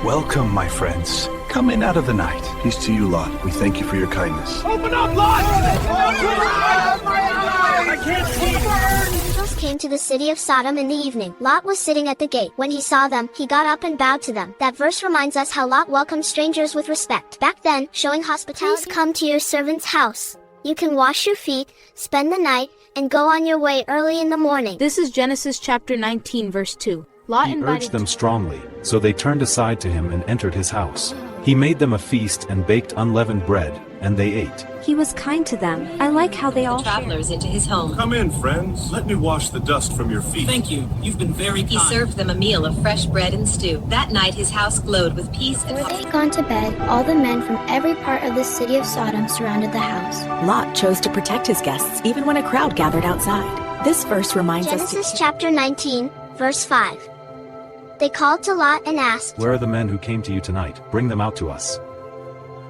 Welcome, my friends. Come in out of the night. Peace to you, Lot. We thank you for your kindness. Open up, Lot! I can't see! The angels came to the city of Sodom in the evening. Lot was sitting at the gate. When he saw them, he got up and bowed to them. That verse reminds us how Lot welcomed strangers with respect. Back then, showing hospitality. Please come to your servant's house. You can wash your feet, spend the night, and go on your way early in the morning. This is Genesis chapter 19, verse 2. Lot He invited urged them strongly, so they turned aside to him and entered his house. He made them a feast and baked unleavened bread, and they ate. He was kind to them. I like how they all travelers into his home. Come in, friends. Let me wash the dust from your feet. Thank you. You've been very kind. He served them a meal of fresh bread and stew. That night his house glowed with peace and Before they had gone to bed, all the men from every part of the city of Sodom surrounded the house. Lot chose to protect his guests even when a crowd gathered outside. This verse reminds us Genesis chapter 19, verse 5. They called to Lot and asked, Where are the men who came to you tonight? Bring them out to us.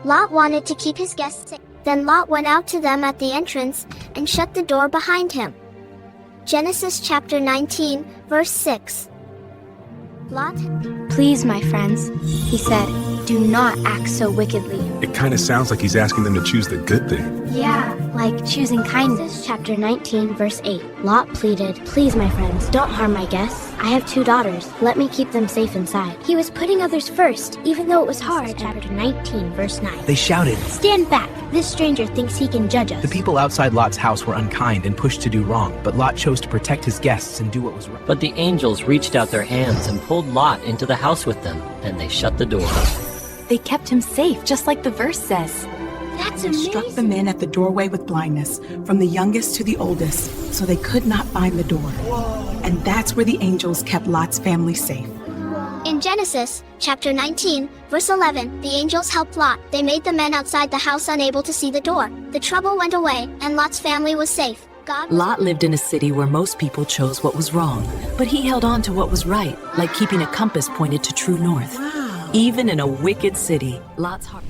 Lot wanted to keep his guests safe. Then Lot went out to them at the entrance and shut the door behind him. Genesis chapter 19, verse 6. Lot, Please, my friends, he said, do not act so wickedly. It kind of sounds like he's asking them to choose the good thing. Yeah, like choosing kindness. Chapter 19, verse 8. Lot pleaded, Please, my friends, don't harm my guests. I have 2 daughters. Let me keep them safe inside. He was putting others first, even though it was hard. Chapter 19, verse 9. They shouted, Stand back. This stranger thinks he can judge us. The people outside Lot's house were unkind and pushed to do wrong, but Lot chose to protect his guests and do what was right. But the angels reached out their hands and pulled Lot into the house with them, and they shut the door. they kept him safe, just like the verse says. That's They amazing. struck the men at the doorway with blindness, from the youngest to the oldest, so they could not find the door. And that's where the angels kept Lot's family safe. In Genesis, chapter 19, verse 11, the angels helped Lot. They made the men outside the house unable to see the door. The trouble went away, and Lot's family was safe. Lot lived in a city where most people chose what was wrong, but he held on to what was right, like keeping a compass pointed to true north. Even in a wicked city, Lot's heart...